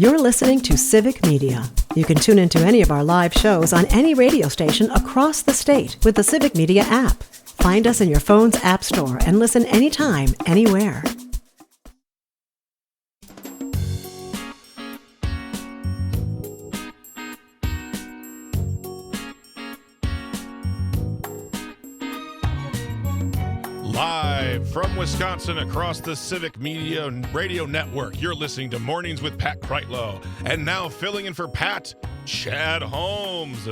You're listening to Civic Media. You can tune into any of our live shows on any radio station across the state with the Civic Media app. Find us in your phone's app store and listen anytime, anywhere. Live from Wisconsin across the Civic Media Radio Network, you're listening to Mornings with Pat Kreitlow. And now filling in for Pat, Chad Holmes.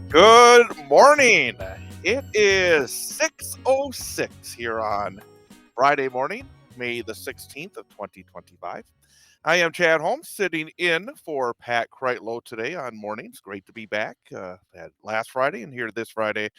Good morning. It is 6:06 here on Friday morning, May the 16th of 2025. I am Chad Holmes, sitting in for Pat Kreitlow today on mornings. Great to be back. Had last Friday and here this Friday.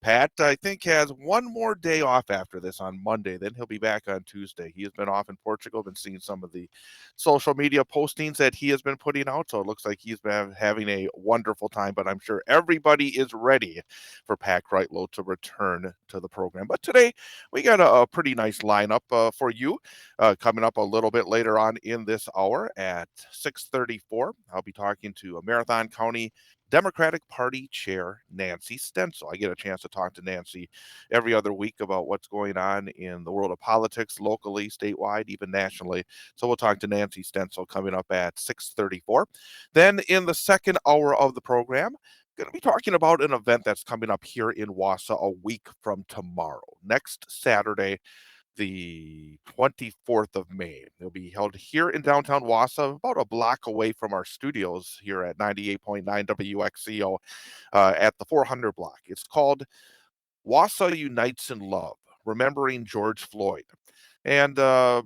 Pat, I think, has one more day off after this on Monday. Then he'll be back on Tuesday. He has been off in Portugal. Been seeing some of the social media postings that he has been putting out. So it looks like he's been having a wonderful time. But I'm sure everybody is ready for Pat Kreitlow to return to the program. But today we got a pretty nice lineup for you. Coming up a little bit later on in this hour at 6:34, I'll be talking to a Marathon County Democratic Party Chair Nancy Stencil. I get a chance to talk to Nancy every other week about what's going on in the world of politics, locally, statewide, even nationally. So we'll talk to Nancy Stencil coming up at 6:34. Then in the second hour of the program, going to be talking about an event that's coming up here in Wausau a week from tomorrow, next Saturday, the 24th of May. It'll be held here in downtown Wausau, about a block away from our studios here at 98.9 WXCO at the 400 block. It's called Wausau Unites in Love, Remembering George Floyd. And I'm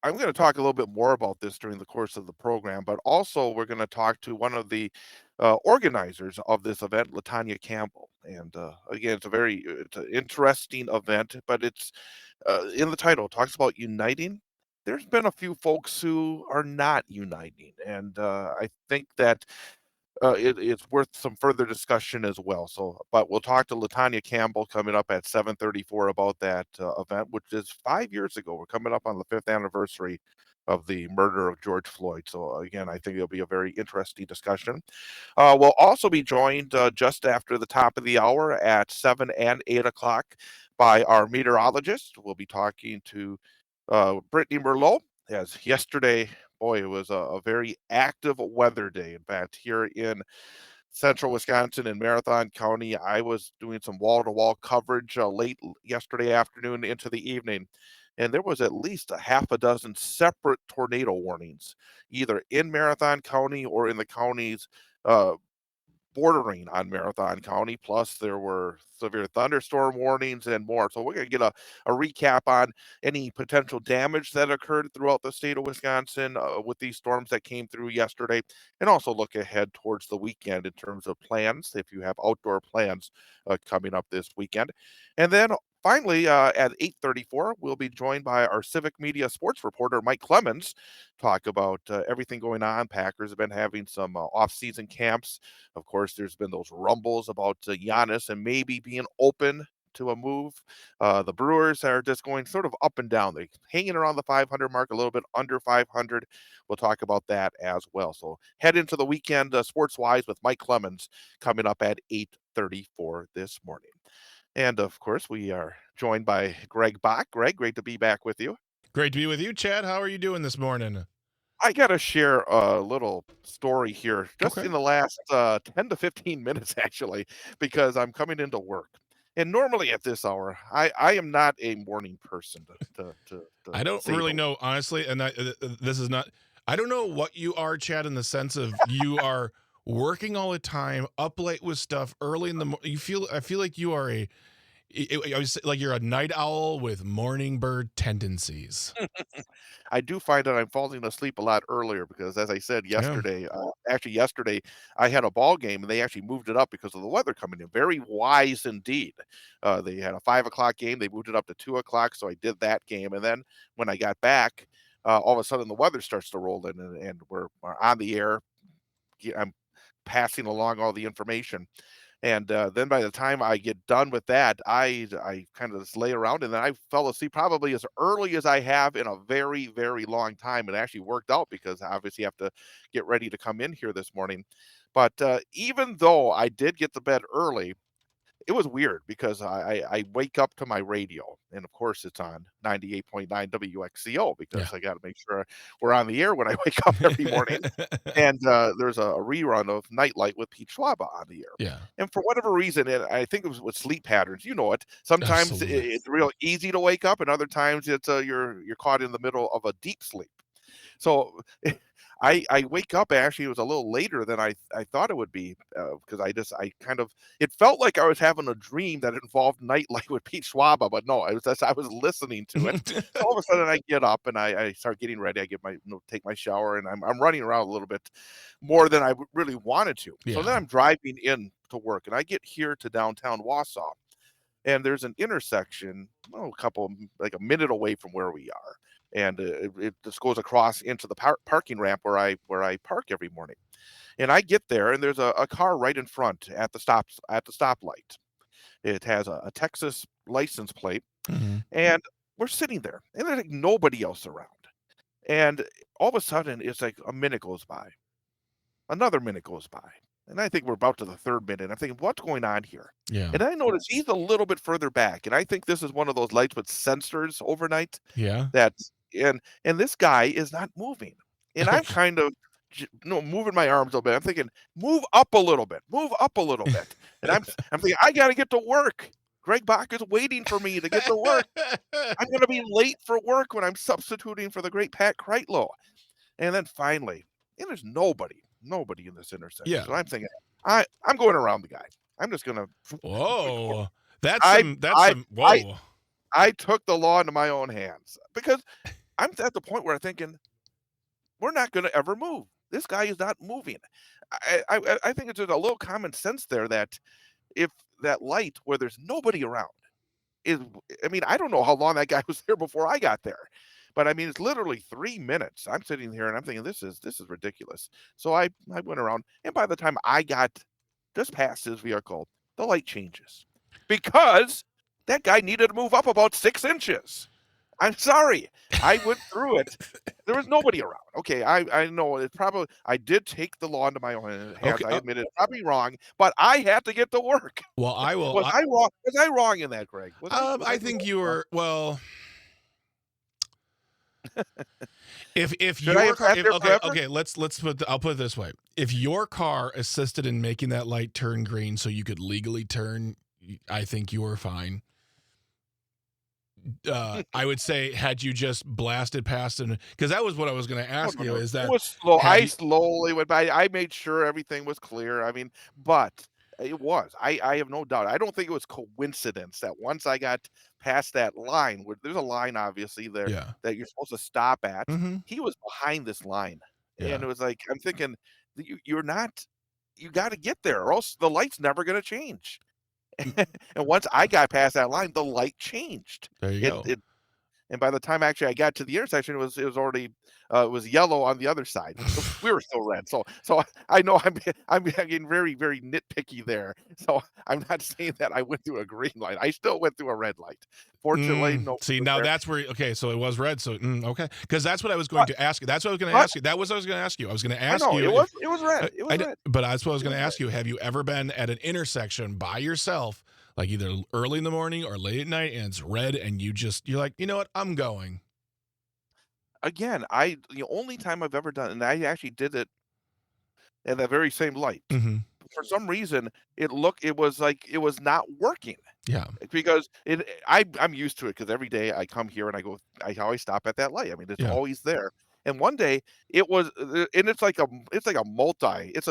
going to talk a little bit more about this during the course of the program, but also we're going to talk to one of the organizers of this event, Latanya Campbell. And again, it's an interesting event, but it's in the title, it talks about uniting. There's been a few folks who are not uniting, and I think that it's worth some further discussion as well. So, but we'll talk to Latanya Campbell coming up at 7:34 about that event, which is 5 years ago. We're coming up on the 5th anniversary of the murder of George Floyd. So again, I think it'll be a very interesting discussion. We'll also be joined just after the top of the hour at 7 and 8 o'clock by our meteorologist. We'll be talking to Brittany Merlot. As yesterday, boy, it was a very active weather day. In fact, here in central Wisconsin in Marathon County, I was doing some wall-to-wall coverage late yesterday afternoon into the evening, and there was at least a half a dozen separate tornado warnings, either in Marathon County or in the counties bordering on Marathon County. Plus, there were severe thunderstorm warnings and more. So we're going to get a recap on any potential damage that occurred throughout the state of Wisconsin with these storms that came through yesterday, and also look ahead towards the weekend in terms of plans, if you have outdoor plans coming up this weekend. And then finally, at 8:34, we'll be joined by our Civic Media sports reporter, Mike Clemens, talk about everything going on. Packers have been having some off-season camps. Of course, there's been those rumbles about Giannis and maybe being open to a move. The Brewers are just going sort of up and down. They're hanging around the 500 mark, a little bit under 500. We'll talk about that as well. So head into the weekend sports-wise with Mike Clemens coming up at 8:34 this morning. And of course, we are joined by Greg Bach. Greg, great to be back with you. Great to be with you, Chad. How are you doing this morning? I got to share a little story here just Okay. in the last 10 to 15 minutes, actually, because I'm coming into work. And normally at this hour, I am not a morning person to I don't say really the know, honestly, and this is not, I don't know what you are, Chad, in the sense of you are working all the time, up late with stuff, early in the morning. I feel like you are I was like you're a night owl with morning bird tendencies. I do find that I'm falling asleep a lot earlier because, as I said Yeah. yesterday, I had a ball game and they actually moved it up because of the weather coming in. Very wise indeed. They had a 5 o'clock game. They moved it up to 2 o'clock. So I did that game. And then when I got back, all of a sudden the weather starts to roll in and we're on the air. I'm passing along all the information. And then by the time I get done with that, I kind of just lay around, and then I fell asleep probably as early as I have in a very, very long time. It actually worked out because obviously I have to get ready to come in here this morning. But even though I did get to bed early, it was weird because I wake up to my radio, and of course it's on 98.9 WXCO Yeah. because I got to make sure we're on the air when I wake up every morning. And there's a rerun of Nightlight with Pete Schwab on the air. Yeah. And for whatever reason, I think it was with sleep patterns. You know it. Sometimes Absolutely. it's real easy to wake up, and other times it's you're caught in the middle of a deep sleep. So I wake up, actually, it was a little later than I thought it would be, because I kind of, it felt like I was having a dream that involved Nightlight with Pete Schwab, but no, I was listening to it. So all of a sudden I get up and I start getting ready. I get my, take my shower, and I'm running around a little bit more than I really wanted to. So then Yeah. I'm driving in to work, and I get here to downtown Wausau, and there's an intersection, like a minute away from where we are, and it just goes across into the parking ramp where I park every morning. And I get there, and there's a car right in front at the stoplight. It has a Texas license plate, Mhm. and we're sitting there, and there's like nobody else around. And all of a sudden, it's like a minute goes by, another minute goes by, and I think we're about to the third minute. I'm thinking, what's going on here? Yeah. And I notice he's a little bit further back, and I think this is one of those lights with sensors overnight Yeah. that's and this guy is not moving. And I'm kind of moving my arms a little bit. I'm thinking, move up a little bit, move up a little bit. And I'm thinking, I got to get to work. Greg Bach is waiting for me to get to work. I'm going to be late for work when I'm substituting for the great Pat Kreitlow. And then finally, and there's nobody in this intersection. Yeah. So I'm thinking, I'm going around the guy. I'm just gonna. Whoa. I That's I some I whoa. I took the law into my own hands because I'm at the point where I'm thinking we're not going to ever move. This guy is not moving. I think it's just a little common sense there that if that light where there's nobody around is, I mean, I don't know how long that guy was there before I got there. But I mean, it's literally 3 minutes. I'm sitting here and I'm thinking, this is ridiculous. So I went around, and by the time I got just past his vehicle, the light changes because that guy needed to move up about 6 inches. I'm sorry. I went through it. There was nobody around. Okay, I know it probably, I did take the law into my own hands. Okay. I admit it, probably wrong, but I had to get to work. Well, I will. Was I wrong? Was I wrong in that, Greg? I think you were well. If Should I your have car, sat there forever? okay, let's put. I'll put it this way: if your car assisted in making that light turn green, so you could legally turn, I think you were fine. I would say, had you just blasted past it, because that was what I was going to ask you. Is that it was slow? had I you- slowly went by. I made sure everything was clear. I mean, but it was. I have no doubt. I don't think it was coincidence that once I got past that line, where there's a line obviously there Yeah. that you're supposed to stop at. Mm-hmm. He was behind this line, Yeah. and it was like I'm thinking, you're not. You got to get there, or else the light's never going to change. And once I got past that line, the light changed. There you go. And by the time actually I got to the intersection, it was already it was yellow on the other side. We were still red. So I know I'm getting very, very nitpicky there. So I'm not saying that I went through a green light. I still went through a red light. Fortunately, no. See, now that's where okay, so it was red. So okay, because that's what I was going to ask you. That's what I was going to ask you. That was what I was going to ask you. I was going to I ask know, you. it was red. It was red. But that's what I was going to ask you. Have you ever been at an intersection by yourself, like either early in the morning or late at night, and it's red, and you're like, you know what, I'm going. Again, the only time I've ever done, and I actually did it at that very same light. Mm-hmm. For some reason, it was like it was not working. Yeah. Because I'm used to it because every day I come here and I always stop at that light. I mean, it's Yeah. always there. And one day it was, and it's like a it's a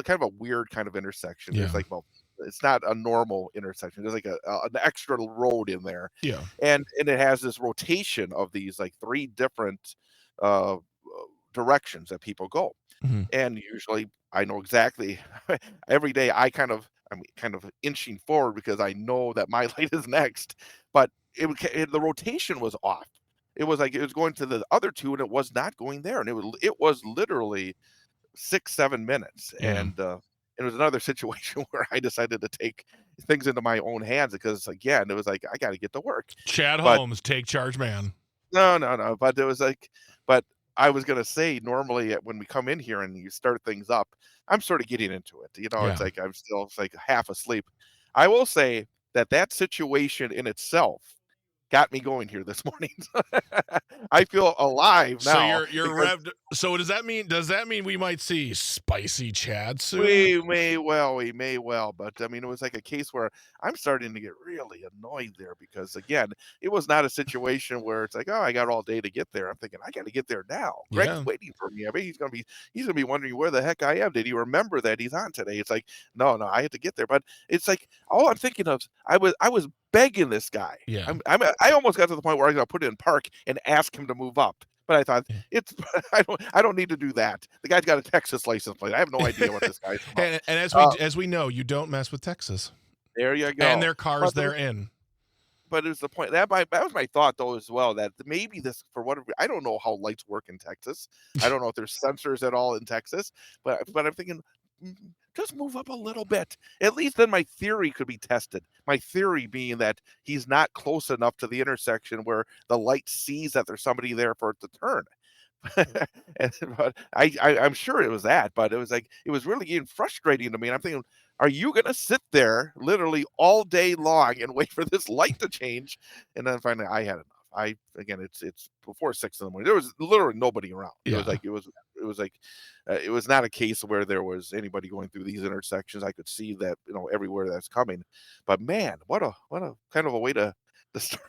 kind of a weird kind of intersection. Yeah. There's like, well, it's not a normal intersection. There's like an extra road in there, Yeah. and it has this rotation of these like three different uh, directions that people go. Mm-hmm. And usually I know exactly every day I'm kind of inching forward because I know that my light is next, but the rotation was off. It was like it was going to the other two and it was not going there, and it was literally 6-7 minutes. Yeah. And it was another situation where I decided to take things into my own hands because again, it was like I got to get to work. Chad But Holmes, take charge, man. no. But it was like, but I was gonna say normally when we come in here and you start things up, I'm sort of getting into it. It's Yeah. like I'm still it's like half asleep. I will say that situation in itself got me going here this morning. I feel alive So now. you're because revved. So does that mean we might see spicy Chad soon? we may well, but I mean, it was like a case where I'm starting to get really annoyed there because again, it was not a situation where it's like, oh, I got all day to get there. I'm thinking I got to get there now. Greg's Yeah. waiting for me. I mean, he's gonna be wondering where the heck I am. Did he remember that he's on today? It's like, no, I had to get there. But it's like all I'm thinking of, I was begging this guy. Yeah. I almost got to the point where I was gonna put it in park and ask him to move up. But I thought it's I don't need to do that. The guy's got a Texas license plate. I have no idea what this guy's about. And as we know, you don't mess with Texas There you go. and their cars But they're in. But it was the point that was my thought though as well, that maybe this for whatever I don't know how lights work in Texas. I don't know if there's sensors at all in Texas, but I'm thinking just move up a little bit. At least then my theory could be tested. My theory being that he's not close enough to the intersection where the light sees that there's somebody there for it to turn. But I'm sure it was that, but it was like it was really getting frustrating to me. And I'm thinking, are you gonna sit there literally all day long and wait for this light to change? And then finally I had enough. It's before 6 in the morning. There was literally nobody around. Yeah. It was not a case where there was anybody going through these intersections. I could see that everywhere that's coming. But man, what a kind of a way to start.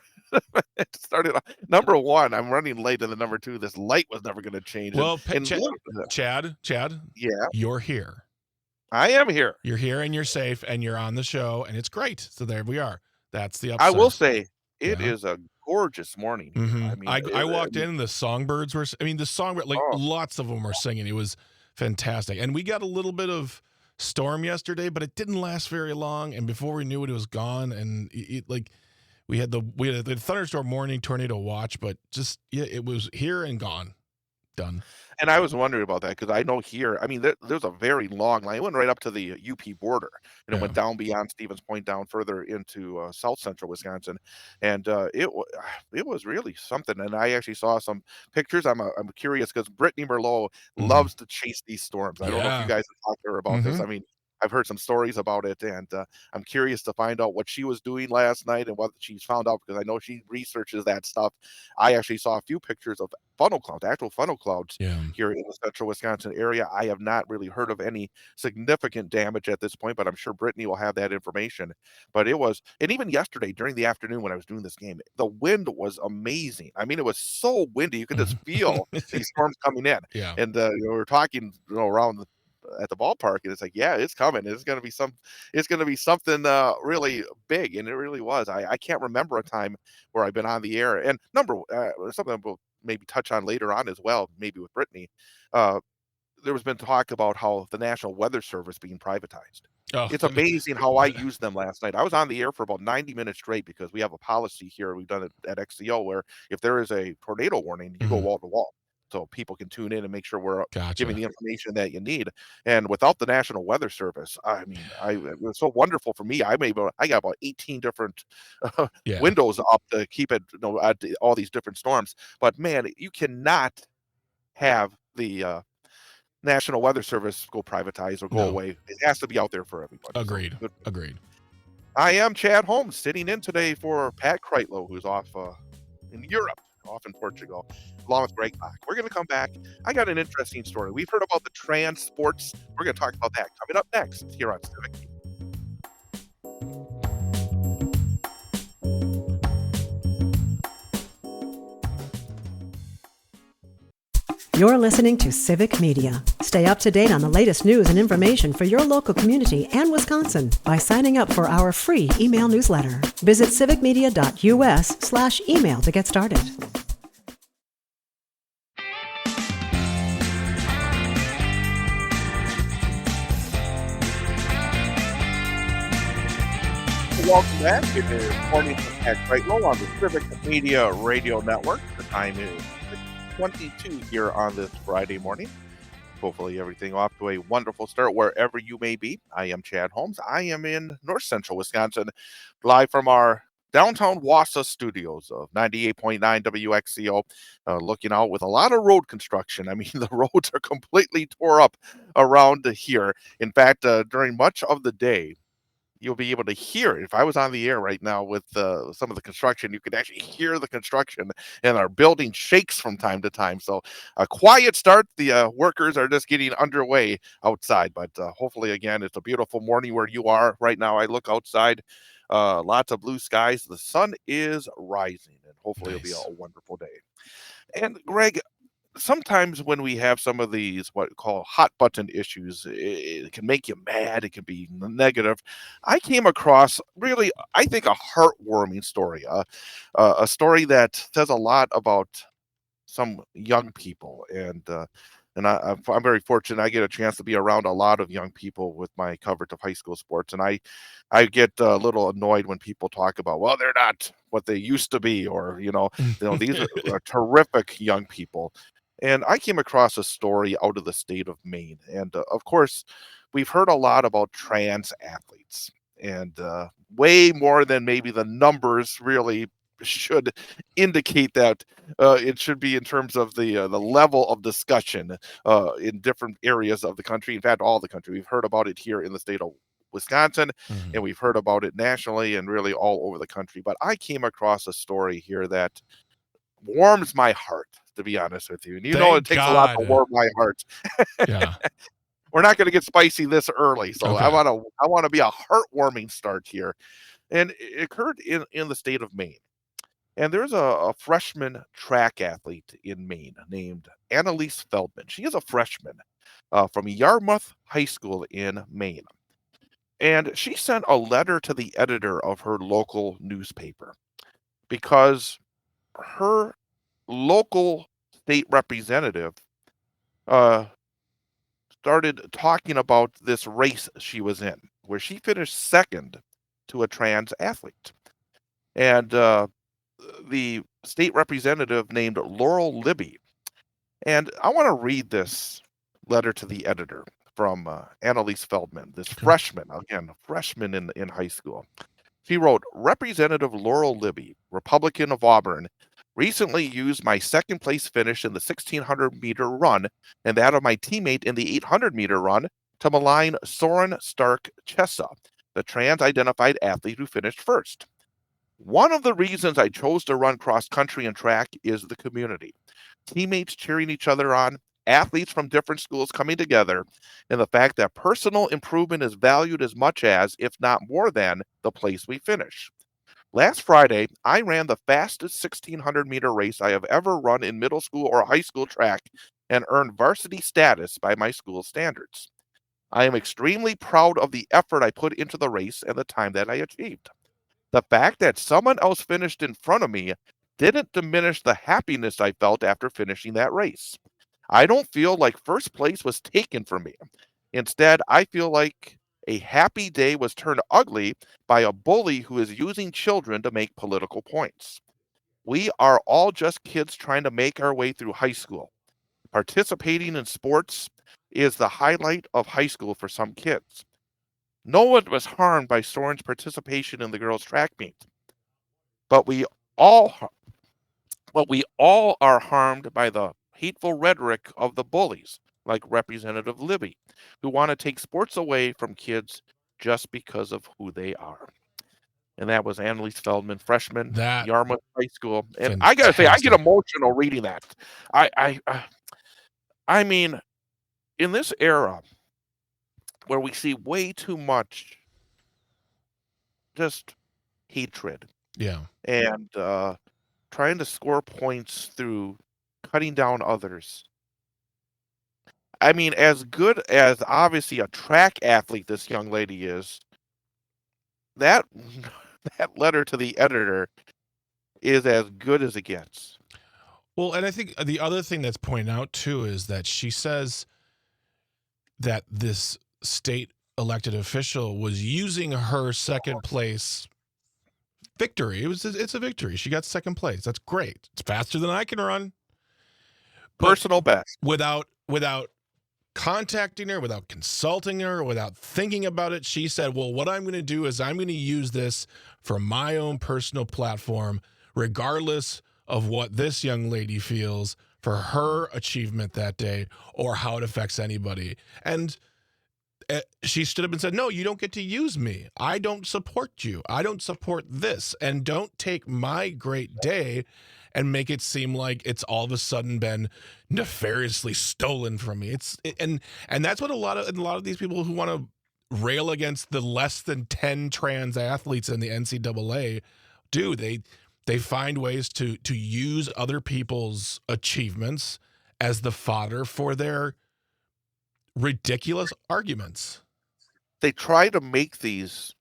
Start it off. Number one, I'm running late, and the number two, this light was never going to change. Well, Chad, yeah, you're here. I am here. You're here, and you're safe, and you're on the show, and it's great. So there we are. That's the upside. I will say it is a gorgeous morning. Mm-hmm. I mean, I walked in, and the songbirds were. I mean, the songbird, lots of them were singing. It was fantastic, and we got a little bit of storm yesterday, but it didn't last very long. And before we knew it, it was gone, and we had the thunderstorm warning, tornado watch, but just it was here and gone, done. And I was wondering about that because I know here, I mean, there's a very long line. It went right up to the UP border, and it went down beyond Stevens Point, down further into south central Wisconsin, and it was really something. And I actually saw some pictures. I'm curious because Brittany Merlot loves to chase these storms. I don't know if you guys have talked to her about this. I mean, I've heard some stories about it, and I'm curious to find out what she was doing last night and what she's found out because I know she researches that stuff. I actually saw a few pictures of actual funnel clouds here in the central Wisconsin area. I have not really heard of any significant damage at this point, but I'm sure Brittany will have that information. But it was, and even yesterday during the afternoon when I was doing this game, the wind was amazing. I mean, it was so windy. You could just feel these storms coming in. Yeah. And we were talking around at the ballpark, and it's like, yeah, it's coming. It's going to be something really big, and it really was. I can't remember a time where I've been on the air. And something we'll maybe touch on later on as well, maybe with Brittany. There was been talk about how the National Weather Service being privatized. Oh. It's amazing how I used them last night. I was on the air for about 90 minutes straight because we have a policy here. We've done it at XCO where if there is a tornado warning, you go wall to wall. So people can tune in and make sure we're giving the information that you need. And without the National Weather Service, I mean, it was so wonderful for me. I got about 18 different windows up to keep it, at all these different storms. But man, you cannot have the National Weather Service go privatize or go away. It has to be out there for everybody. Agreed. So, Agreed. I am Chad Holmes, sitting in today for Pat Kreitlow, who's off in Europe. Off in Portugal, along with Greg Bach. We're going to come back. I got an interesting story. We've heard about the trans sports. We're going to talk about that coming up next here on Civic. You're listening to Civic Media. Stay up to date on the latest news and information for your local community and Wisconsin by signing up for our free email newsletter. Visit civicmedia.us/email to get started. Welcome back. It is morning from Pat Kreitlow on the Civic Media Radio Network. The time is 6:22 here on this Friday morning. Hopefully everything off to a wonderful start wherever you may be. I am Chad Holmes. I am in north central Wisconsin, live from our downtown Wausau studios of 98.9 WXCO, looking out with a lot of road construction. I mean, the roads are completely tore up around here. In fact, during much of the day, you'll be able to hear it. If I was on the air right now with some of the construction, you could actually hear the construction, and our building shakes from time to time. So a quiet start. The workers are just getting underway outside, but hopefully, again, it's a beautiful morning where you are right now. I look outside, lots of blue skies. The sun is rising, and hopefully it'll be Nice. a wonderful day. And Greg, sometimes when we have some of these what we call hot button issues, it can make you mad. It can be negative. I came across really, I think, a heartwarming story, a story that says a lot about some young people, and I'm very fortunate. I get a chance to be around a lot of young people with my coverage of high school sports, and I get a little annoyed when people talk about, well, they're not what they used to be, or these are terrific young people. And I came across a story out of the state of Maine, and of course, we've heard a lot about trans athletes, and way more than maybe the numbers really should indicate that it should be in terms of the level of discussion in different areas of the country. In fact, all the country. We've heard about it here in the state of Wisconsin, and we've heard about it nationally and really all over the country. But I came across a story here that warms my heart, to be honest with you. And it Thank takes a lot to God. warm my heart. Yeah. We're not going to get spicy this early, so Okay. I want to be a heartwarming start here. And it occurred in the state of Maine. And there's a freshman track athlete in Maine named Annalise Feldman. She is a freshman from Yarmouth High School in Maine. And she sent a letter to the editor of her local newspaper because her local state representative uh, started talking about this race she was in, where she finished second to a trans athlete. And the state representative named Laurel Libby. And I want to read this letter to the editor from Annalise Feldman, this freshman, again, freshman in high school. She wrote, Representative Laurel Libby, Republican of Auburn, recently used my second place finish in the 1600-meter run and that of my teammate in the 800-meter run to malign Soren Stark Chessa, the trans-identified athlete who finished first. One of the reasons I chose to run cross country and track is the community. Teammates cheering each other on, athletes from different schools coming together, and the fact that personal improvement is valued as much as, if not more than, the place we finish. Last Friday, I ran the fastest 1600-meter race I have ever run in middle school or high school track and earned varsity status by my school standards. I am extremely proud of the effort I put into the race and the time that I achieved. The fact that someone else finished in front of me didn't diminish the happiness I felt after finishing that race. I don't feel like first place was taken from me. Instead, I feel like a happy day was turned ugly by a bully who is using children to make political points. We are all just kids trying to make our way through high school. Participating in sports is the highlight of high school for some kids. No one was harmed by Soren's participation in the girls' track meet, but we all are harmed by the hateful rhetoric of the bullies, like Representative Libby, who want to take sports away from kids just because of who they are. And that was Annalise Feldman, freshman, Yarmouth High School. And I gotta say, I get emotional reading that. I mean, in this era where we see way too much just hatred, and trying to score points through cutting down others. I mean, as good as obviously a track athlete this young lady is, that letter to the editor is as good as it gets. Well, and I think the other thing that's pointed out too is that she says that this state elected official was using her second place victory. It's a victory. She got second place. That's great. It's faster than I can run. Personal best. Without contacting her, without consulting her, without thinking about it, she said, well, what I'm going to do is I'm going to use this for my own personal platform, regardless of what this young lady feels for her achievement that day or how it affects anybody. And she stood up and said, no, you don't get to use me. I don't support you. I don't support this. And don't take my great day and make it seem like it's all of a sudden been nefariously stolen from me. And that's what a lot of these people who want to rail against the less than 10 trans athletes in the NCAA do. They find ways to use other people's achievements as the fodder for their ridiculous arguments. They try to make these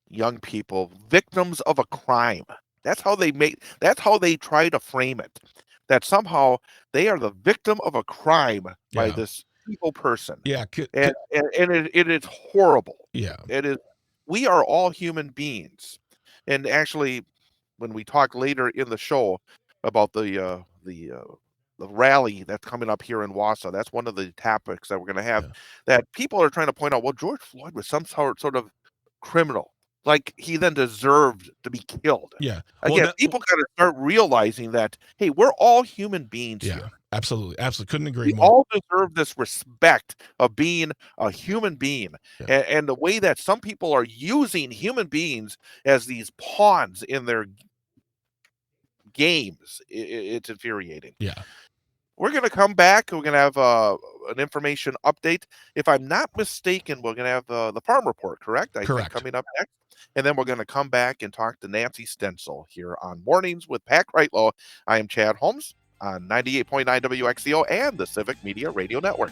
young people victims of a crime. That's how they try to frame it. That somehow they are the victim of a crime by this evil person. Yeah. And it is horrible. Yeah. It is. We are all human beings. And actually, when we talk later in the show about the rally that's coming up here in Wausau, that's one of the topics that we're going to have, that people are trying to point out, well, George Floyd was some sort of criminal. Like he then deserved to be killed. Yeah. Again, people got to start realizing that, hey, we're all human beings here. Absolutely. Couldn't agree more. We all deserve this respect of being a human being. Yeah. And the way that some people are using human beings as these pawns in their games, it's infuriating. Yeah. We're going to come back. We're going to have an information update. If I'm not mistaken, we're going to have the farm report, correct? I think coming up next. And then we're going to come back and talk to Nancy Stencil here on Mornings with Pat Kreitlow. I am Chad Holmes on 98.9 WXCO and the Civic Media Radio Network.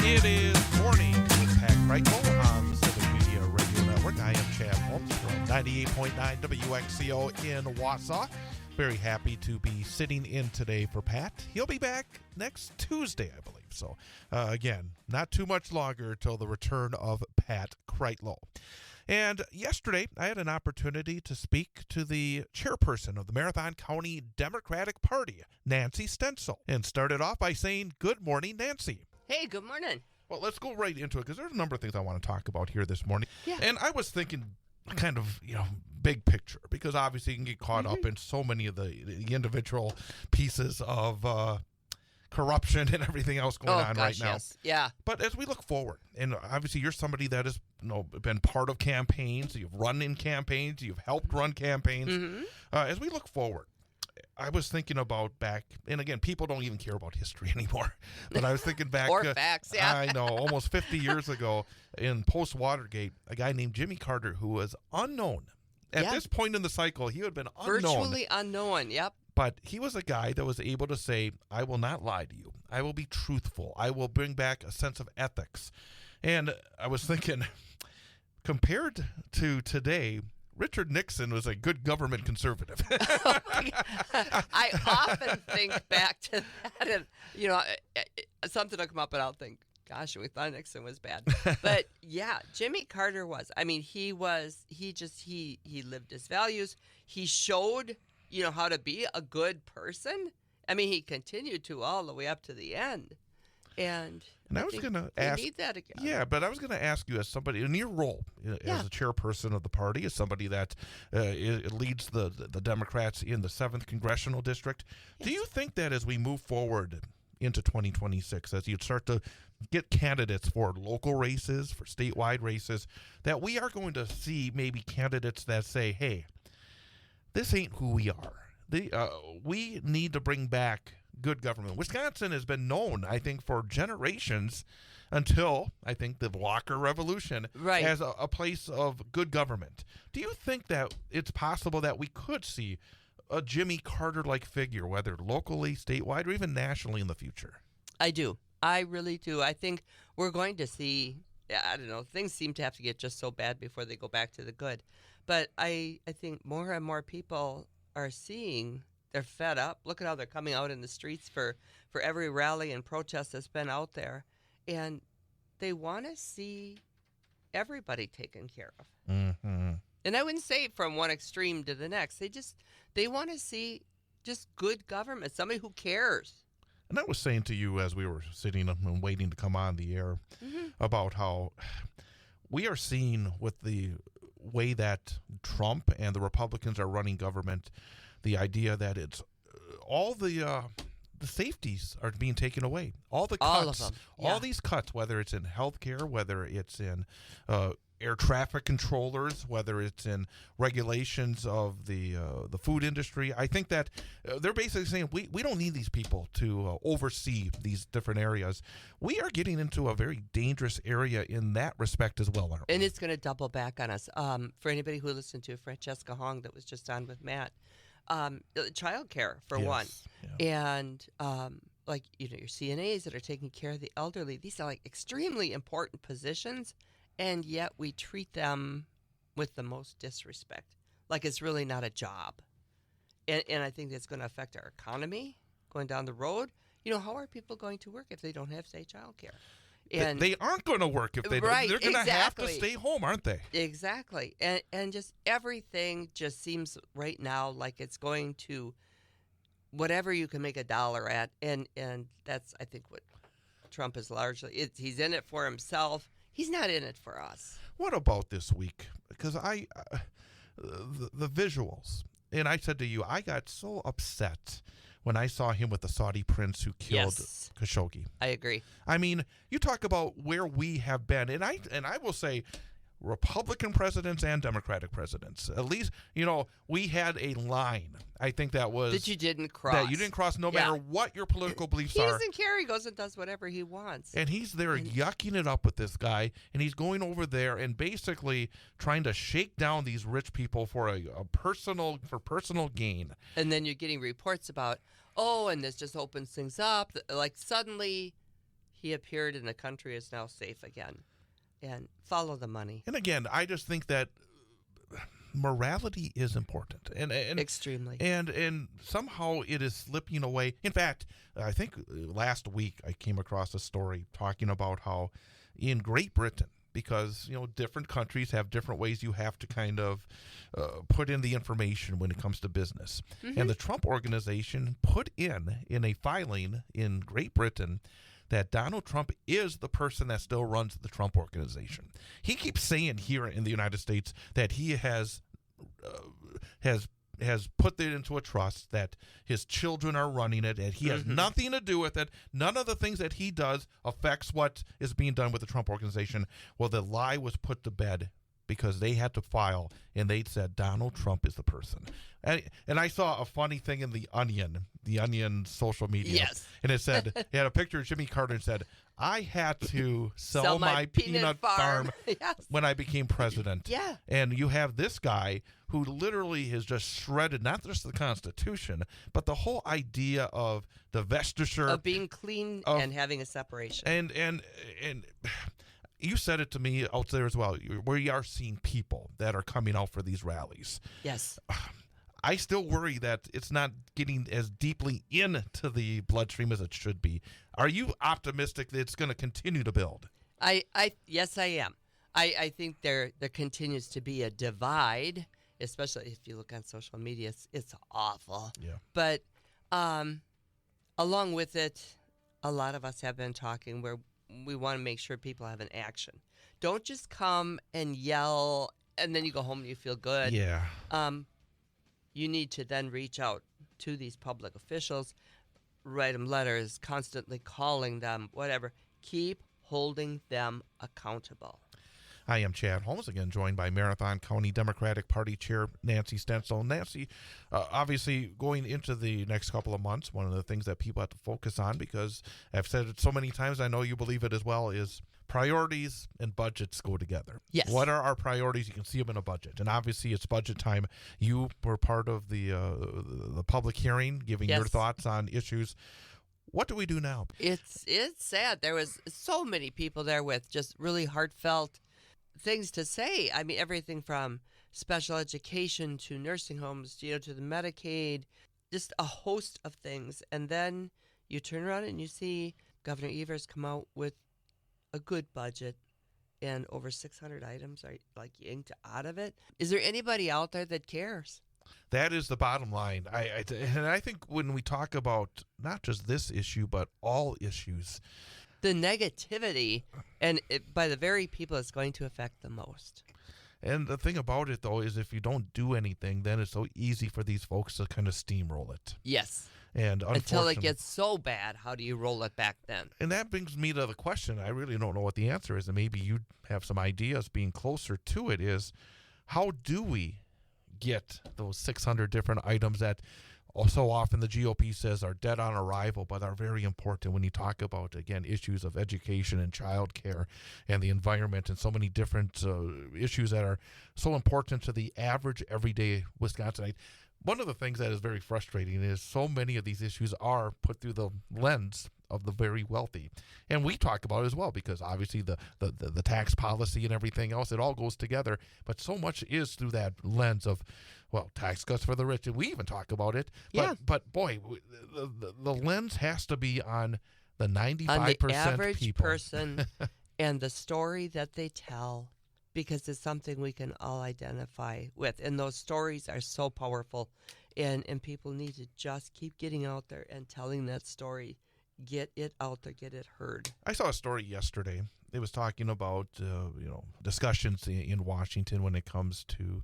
It is Morning with Pat Kreitlow on the Civic Media Radio Network. I am Chad Holmes from 98.9 WXCO in Wausau. Very happy to be sitting in today for Pat. He'll be back next Tuesday, I believe. So, again, not too much longer till the return of Pat Kreitlow. And yesterday, I had an opportunity to speak to the chairperson of the Marathon County Democratic Party, Nancy Stencil, and started off by saying, good morning, Nancy. Hey, good morning. Well, let's go right into it because there's a number of things I want to talk about here this morning. Yeah. And I was thinking kind of, big picture because obviously you can get caught up in so many of the individual pieces of corruption and everything else going on right now. Yes. Yeah. But as we look forward, and obviously you're somebody that has been part of campaigns, you've run in campaigns, you've helped run campaigns. As we look forward, I was thinking about back, and again, people don't even care about history anymore, but I was thinking back. Or facts, yeah. I know, almost 50 years ago in post-Watergate, a guy named Jimmy Carter who was unknown. At this point in the cycle, he had been unknown. Virtually unknown, yep. But he was a guy that was able to say, I will not lie to you. I will be truthful. I will bring back a sense of ethics. And I was thinking, compared to today, Richard Nixon was a good government conservative. I often think back to that, and something will come up, and I'll think, "Gosh, we thought Nixon was bad." But yeah, Jimmy Carter was. I mean, he lived his values. He showed, how to be a good person. I mean, he continued to all the way up to the end. And I was going to ask, need that again. Yeah, but I was going to ask you, as somebody in your role as a chairperson of the party, as somebody that leads the Democrats in the 7th Congressional District, do you think that as we move forward into 2026, as you start to get candidates for local races, for statewide races, that we are going to see maybe candidates that say, hey, this ain't who we are. We need to bring back good government. Wisconsin has been known, I think, for generations until, I think, the Walker Revolution as a place of good government. Do you think that it's possible that we could see a Jimmy Carter-like figure, whether locally, statewide, or even nationally in the future? I do. I really do. I think we're going to see, I don't know, things seem to have to get just so bad before they go back to the good. But I think more and more people are seeing They're fed up. Look at how they're coming out in the streets for every rally and protest that's been out there. And they want to see everybody taken care of. Mm-hmm. And I wouldn't say from one extreme to the next. They want to see just good government, somebody who cares. And I was saying to you as we were sitting and waiting to come on the air about how we are seeing with the way that Trump and the Republicans are running government, the idea that it's all the safeties are being taken away. All the cuts, all of them. Yeah. all these cuts, whether it's in healthcare, whether it's in air traffic controllers, whether it's in regulations of the food industry. I think that they're basically saying we don't need these people to oversee these different areas. We are getting into a very dangerous area in that respect as well, aren't we? And it's going to double back on us. For anybody who listened to Francesca Hong that was just on with Matt, child care, for one. Yeah. And like, your CNAs that are taking care of the elderly, these are like extremely important positions. And yet we treat them with the most disrespect, like it's really not a job. And I think that's going to affect our economy going down the road. How are people going to work if they don't have, say, child care? And they aren't going to work if they right, don't. They're going to have to exactly. stay home, aren't they? Exactly. And just everything just seems right now like it's going to whatever you can make a dollar at. And that's, I think, what Trump is largely. He's in it for himself. He's not in it for us. What about this week? Because the visuals, and I said to you, I got so upset when I saw him with the Saudi prince who killed Khashoggi. I agree. I mean, you talk about where we have been, and I will say, Republican presidents and Democratic presidents. At least, we had a line. I think that was that you didn't cross. That you didn't cross, no matter what your political beliefs are. He doesn't care. He goes and does whatever he wants. And he's there yucking it up with this guy, and he's going over there and basically trying to shake down these rich people for personal gain. And then you're getting reports about, and this just opens things up. Like suddenly, he appeared and the country is now safe again. And follow the money. And again, I just think that morality is important, and extremely. And somehow it is slipping away. In fact, I think last week I came across a story talking about how in Great Britain, because different countries have different ways you have to kind of put in the information when it comes to business, and the Trump organization put in a filing in Great Britain that Donald Trump is the person that still runs the Trump organization. He keeps saying here in the United States that he has put it into a trust, that his children are running it, and he has nothing to do with it. None of the things that he does affects what is being done with the Trump organization. Well, the lie was put to bed because they had to file, and they said Donald Trump is the person. And I saw a funny thing in the Onion social media. Yes. And it said, it had a picture of Jimmy Carter and said, I had to sell my peanut farm when I became president. Yeah. And you have this guy who literally has just shredded not just the Constitution, but the whole idea of the vestiture. Of being clean and having a separation. And you said it to me out there as well. We are seeing people that are coming out for these rallies. Yes. I still worry that it's not getting as deeply into the bloodstream as it should be. Are you optimistic that it's going to continue to build? Yes, I am. I think there continues to be a divide, especially if you look on social media. It's awful. Yeah. But along with it, a lot of us have been talking where we want to make sure people have an action. Don't just come and yell and then you go home and you feel good. Yeah. You need to then reach out to these public officials, write them letters, constantly calling them, whatever. Keep holding them accountable. I am Chad Holmes, again joined by Marathon County Democratic Party Chair Nancy Stencil. Nancy, obviously going into the next couple of months, one of the things that people have to focus on, because I've said it so many times, I know you believe it as well, is priorities and budgets go together. Yes. What are our priorities? You can see them in a budget. And obviously it's budget time. You were part of the public hearing, giving your thoughts on issues. What do we do now? It's sad. There was so many people there with just really heartfelt things to say. I mean, everything from special education to nursing homes, to the Medicaid, just a host of things. And then you turn around and you see Governor Evers come out with a good budget, and over 600 items are like yanked out of it. Is there anybody out there that cares? That is the bottom line. And I think when we talk about not just this issue, but all issues, the negativity, and by the very people it's going to affect the most. And the thing about it, though, is if you don't do anything, then it's so easy for these folks to kind of steamroll it. Yes. And until it gets so bad, how do you roll it back then? And that brings me to the question. I really don't know what the answer is, and maybe you have some ideas being closer to it, is how do we get those 600 different items that so often the GOP says are dead on arrival, but are very important when you talk about, again, issues of education and childcare and the environment and so many different issues that are so important to the average everyday Wisconsinite. One of the things that is very frustrating is so many of these issues are put through the lens of the very wealthy. And we talk about it as well, because obviously the tax policy and everything else, it all goes together. But so much is through that lens of, well, tax cuts for the rich. And we even talk about it. Yeah. But boy, the lens has to be on the 95% on the average people. person and the story that they tell, because it's something we can all identify with. And those stories are so powerful. And people need to just keep getting out there and telling that story. Get it out there, get it heard. I saw a story yesterday. It was talking about discussions in Washington when it comes to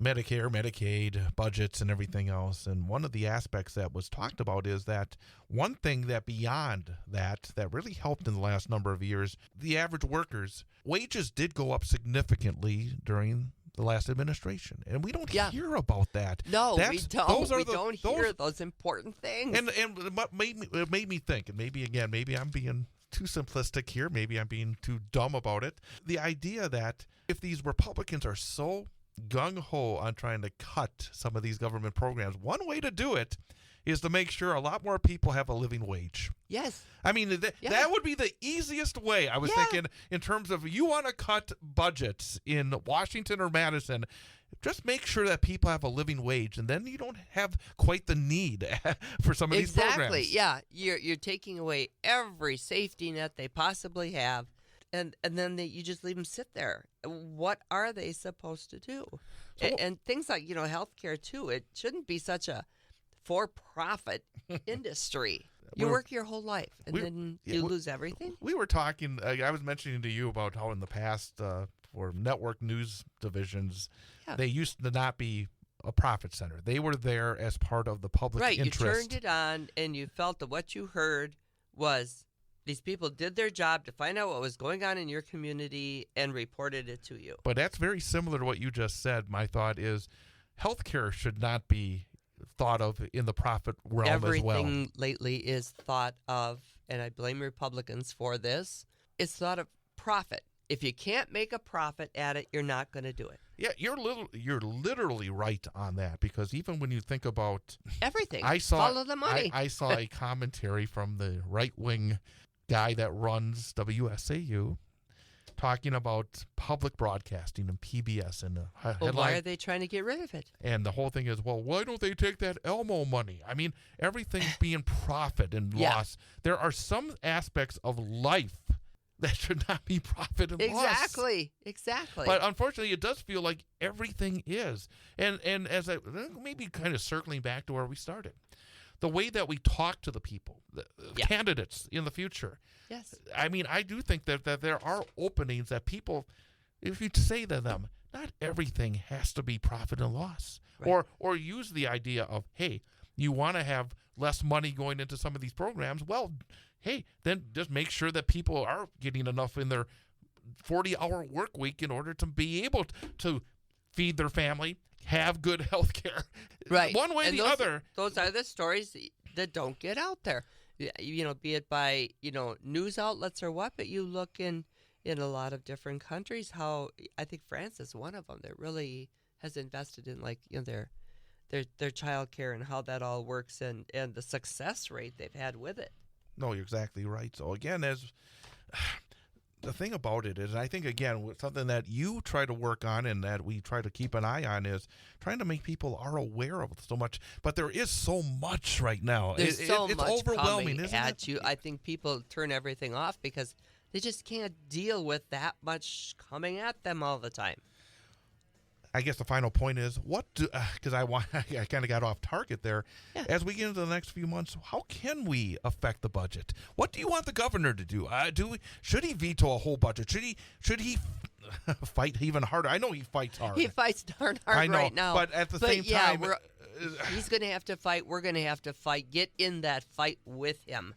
Medicare, Medicaid, budgets, and everything else. And one of the aspects that was talked about is that one thing that beyond that really helped in the last number of years, the average workers' wages did go up significantly during the last administration, and we don't hear about that. No, we don't. We don't hear those important things. And it made me think, and maybe I'm being too simplistic here. Maybe I'm being too dumb about it. The idea that if these Republicans are so gung-ho on trying to cut some of these government programs, one way to do it is to make sure a lot more people have a living wage. Yes. I mean, that would be the easiest way. I was thinking in terms of, you want to cut budgets in Washington or Madison, just make sure that people have a living wage, and then you don't have quite the need for some of these programs. Exactly, yeah. You're taking away every safety net they possibly have, and then you just leave them sit there. What are they supposed to do? And things like, healthcare, too. It shouldn't be such a for-profit industry. You work your whole life, and then you lose everything. We were talking, I was mentioning to you about how in the past, for network news divisions, they used to not be a profit center. They were there as part of the public interest. Right, you turned it on, and you felt that what you heard was these people did their job to find out what was going on in your community and reported it to you. But that's very similar to what you just said. My thought is healthcare should not be thought of in the profit realm as well. Everything lately is thought of, and I blame Republicans for this, it's thought of profit. If you can't make a profit at it, you're not going to do it. Yeah, you're literally right on that, because even when you think about everything, follow the money. I saw a commentary from the right-wing guy that runs WSAU talking about public broadcasting and PBS and headline. Why are they trying to get rid of it? And the whole thing is, well, why don't they take that Elmo money? I mean, everything's being profit and loss. There are some aspects of life that should not be profit and loss. Exactly. But unfortunately, it does feel like everything is. And as I maybe kind of circling back to where we started, the way that we talk to the people, the candidates in the future. Yes. I mean, I do think that there are openings that people, if you say to them, not everything has to be profit and loss. Right. Or use the idea of, hey, you want to have less money going into some of these programs. Well, hey, then just make sure that people are getting enough in their 40-hour work week in order to be able to feed their family, have good health care. Right. One way or the other. Those are the stories that don't get out there. Be it by, news outlets or what, but you look in a lot of different countries, how I think France is one of them that really has invested in their child care and how that all works and the success rate they've had with it. No, you're exactly right. So again, as the thing about it is, I think, again, something that you try to work on and that we try to keep an eye on is trying to make people are aware of so much. But there is so much right now. There's so it's much overwhelming, coming isn't at it? you. I think people turn everything off because they just can't deal with that much coming at them all the time. I guess the final point is because I kind of got off target there. Yeah. As we get into the next few months, how can we affect the budget? What do you want the governor to do? Should he veto a whole budget? Should he fight even harder? I know he fights hard. He fights darn I hard know, right now. but at the same time, he's going to have to fight. We're going to have to fight. Get in that fight with him,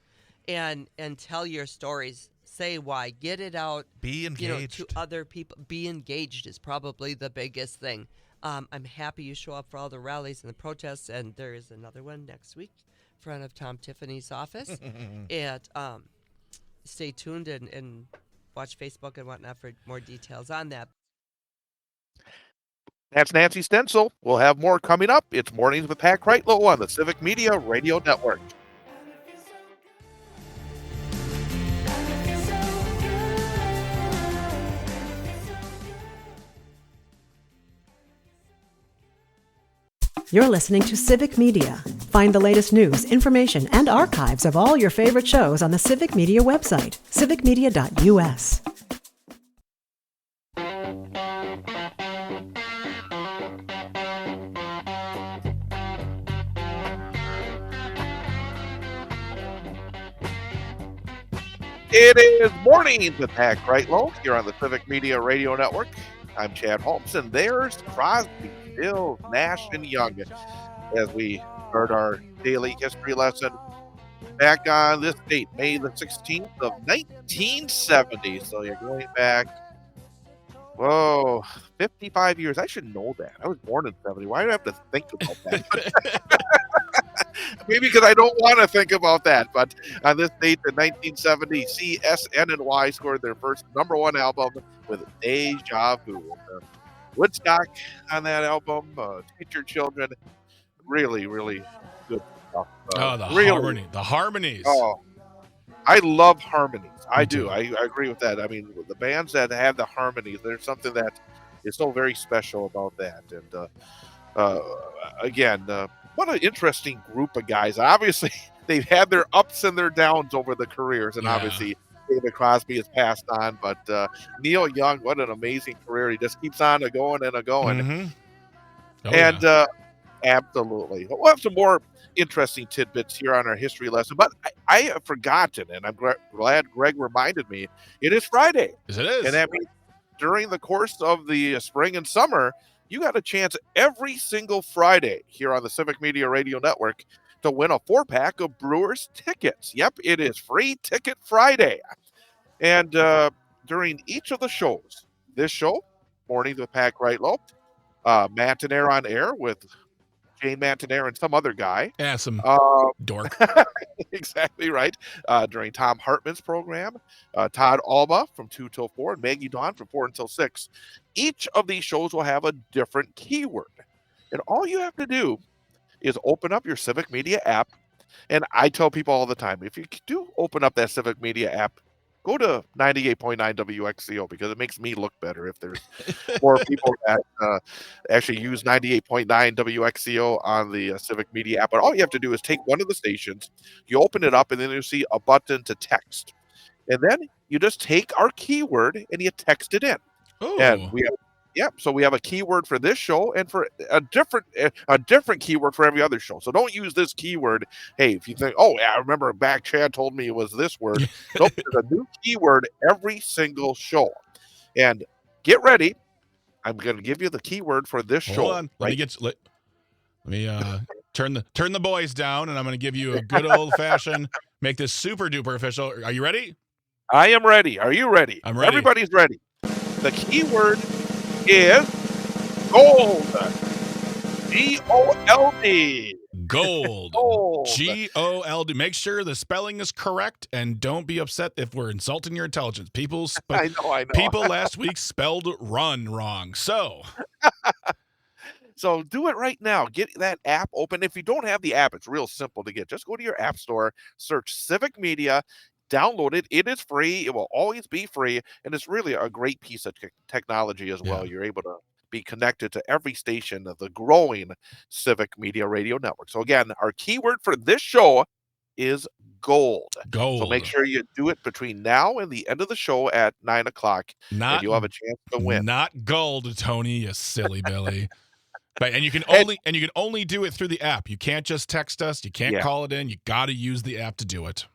and tell your stories. Say why. Get it out. Be engaged. To other people. Be engaged is probably the biggest thing. I'm happy you show up for all the rallies and the protests, and there is another one next week in front of Tom Tiffany's office. And stay tuned and watch Facebook and whatnot for more details on that. That's Nancy Stencil. We'll have more coming up. It's Mornings with Pat Kreitlow on the Civic Media Radio Network. You're listening to Civic Media. Find the latest news, information, and archives of all your favorite shows on the Civic Media website, civicmedia.us. It is Mornings with Pat Kreitlow here on the Civic Media Radio Network. I'm Chad Holmes, and there's Crosby, Stills, Nash, and Young as we start our daily history lesson back on this date, May the 16th of 1970. So you're going back, 55 years. I should know that. I was born in 70. Why do I have to think about that? Maybe because I don't want to think about that. But on this date in 1970, CSN&Y scored their first #1 album with Deja Vu. Woodstock on that album, Teach Your Children, really, really good stuff. The harmonies. Oh, I love harmonies. I do. I agree with that. I mean, the bands that have the harmonies, there's something that is so very special about that. And again, what an interesting group of guys. Obviously, they've had their ups and their downs over the careers, and obviously David Crosby has passed on, but Neil Young, what an amazing career. He just keeps on a-going and a-going. Mm-hmm. Absolutely. We'll have some more interesting tidbits here on our history lesson, but I have forgotten, and I'm glad Greg reminded me, it is Friday. Yes, it is. And that means during the course of the spring and summer, you got a chance every single Friday here on the Civic Media Radio Network to win a 4-pack of Brewers tickets. Yep, it is Free Ticket Friday. And during each of the shows, this show, Mornings with Pat Kreitlow, Mantinair on Air with Jane Mantinair and some other guy. Yeah, some dork. Exactly right. During Tom Hartman's program, Todd Alba from 2 till 4, and Maggie Dawn from 4 until 6. Each of these shows will have a different keyword. And all you have to do is open up your Civic Media app. And I tell people all the time, if you do open up that Civic Media app, go to 98.9 WXCO because it makes me look better if there's more people that actually use 98.9 WXCO on the Civic Media app. But all you have to do is take one of the stations, you open it up, and then you see a button to text. And then you just take our keyword and you text it in. Ooh. And so we have a keyword for this show and for a different keyword for every other show. So don't use this keyword. Hey, if you think, oh yeah, I remember back Chad told me it was this word. Nope, there's a new keyword every single show. And get ready. I'm going to give you the keyword for this show. Hold on. Let me turn the boys down, and I'm going to give you a good old fashioned, make this super duper official. Are you ready? I am ready. Are you ready? I'm ready. Everybody's ready. The keyword is gold. G-O-L-D. Gold. Gold. G-O-L-D. Make sure the spelling is correct, and don't be upset if we're insulting your intelligence. I know. People last week spelled run wrong. So do it right now. Get that app open. If you don't have the app, it's real simple to get. Just go to your app store, search Civic Media, download it. It is free. It will always be free. And it's really a great piece of technology as well. Yeah. You're able to be connected to every station of the growing Civic Media Radio Network. So again, our keyword for this show is gold. Gold. So make sure you do it between now and the end of the show at 9 o'clock, and you'll have a chance to win. Not gold, Tony, you silly Billy. But and you can only do it through the app. You can't just text us. You can't call it in. You got to use the app to do it.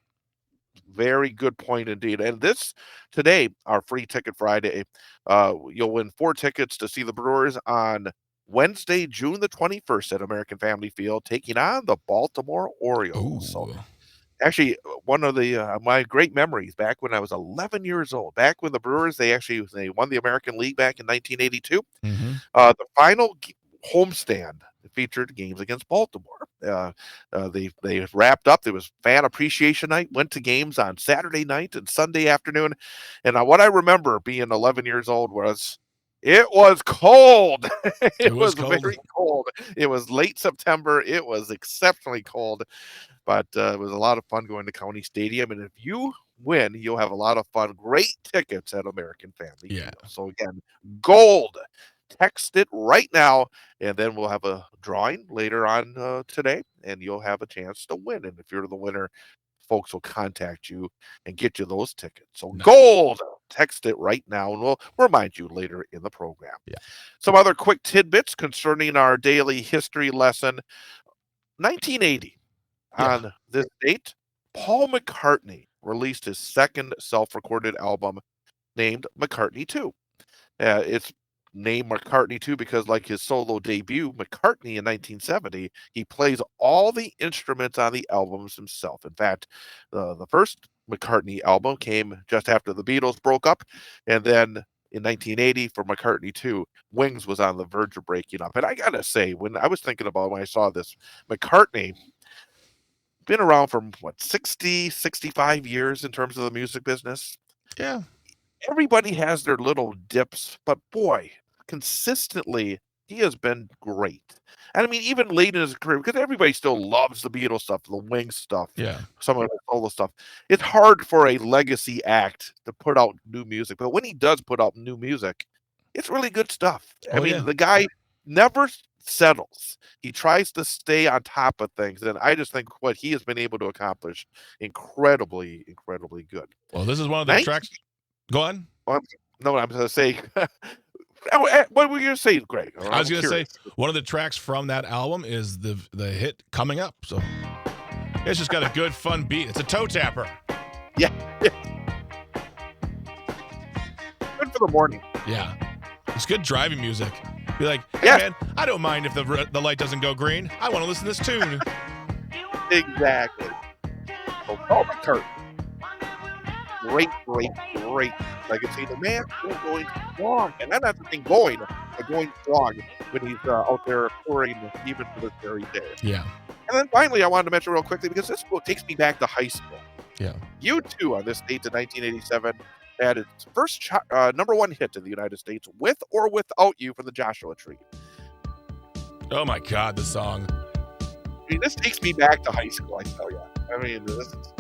Very good point indeed. And this today, our free ticket Friday, you'll win 4 tickets to see the Brewers on Wednesday, June the 21st at American Family Field, taking on the Baltimore Orioles. Ooh. So actually, one of the my great memories back when I was 11 years old, back when the Brewers, they won the American League back in 1982. Mm-hmm. The final homestand featured games against Baltimore. They wrapped up. There was fan appreciation night, went to games on Saturday night and Sunday afternoon. And what I remember being 11 years old was it was cold. It was cold. Very cold. It was late September. It was exceptionally cold, but it was a lot of fun going to County Stadium. And if you win, you'll have a lot of fun. Great tickets at American Family. Yeah. So again, gold. Text it right now, and then we'll have a drawing later on today, and you'll have a chance to win. And if you're the winner, folks will contact you and get you those tickets. So gold, text it right now, and we'll remind you later in the program. Yeah. Some other quick tidbits concerning our daily history lesson. 1980, on this date, Paul McCartney released his second self-recorded album named McCartney 2. It's named McCartney 2 because, like his solo debut, McCartney in 1970, he plays all the instruments on the albums himself. In fact, the first McCartney album came just after the Beatles broke up, and then in 1980 for McCartney 2, Wings was on the verge of breaking up. And I gotta say, when I saw this, McCartney been around for 60, 65 years in terms of the music business. Yeah. Everybody has their little dips, but boy, consistently, he has been great. And I mean, even late in his career, because everybody still loves the Beatles stuff, the Wings stuff, some of the solo stuff. It's hard for a legacy act to put out new music, but when he does put out new music, it's really good stuff. I mean, the guy never settles. He tries to stay on top of things, and I just think what he has been able to accomplish incredibly, incredibly good. Well, this is one of the tracks. Go on. No, I'm going to say. What were you going to say, Greg? I was going to say one of the tracks from that album is the hit Coming Up. So it's just got a good, fun beat. It's a toe tapper. Yeah. Good for the morning. Yeah. It's good driving music. Be like, hey, man, I don't mind if the light doesn't go green. I want to listen to this tune. Exactly. Oh, Paul McCartney. Great legacy. The man is going strong, and I'm not saying going, but going strong when he's out there touring even to this very day. Yeah. And then finally, I wanted to mention real quickly, because this book takes me back to high school. Yeah. U2 on this date in 1987 had its first #1 hit in the United States, With or Without You, from the Joshua Tree. Oh my God, the song. I mean, this takes me back to high school, I tell you. I mean, this is...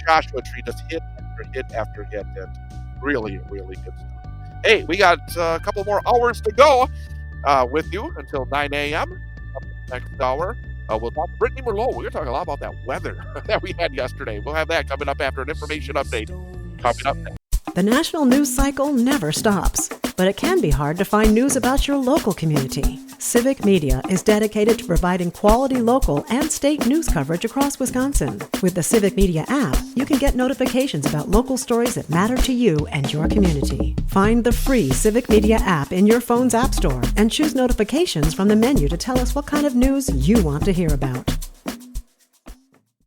Joshua Tree just hit after hit after hit, and really, really good stuff. Hey, we got a couple more hours to go with you until 9 a.m. Next hour, we'll talk to Brittany Merlot. We're going to talk a lot about that weather that we had yesterday. We'll have that coming up after an information update. Coming up next. The national news cycle never stops, but it can be hard to find news about your local community. Civic Media is dedicated to providing quality local and state news coverage across Wisconsin. With the Civic Media app, you can get notifications about local stories that matter to you and your community. Find the free Civic Media app in your phone's app store and choose notifications from the menu to tell us what kind of news you want to hear about.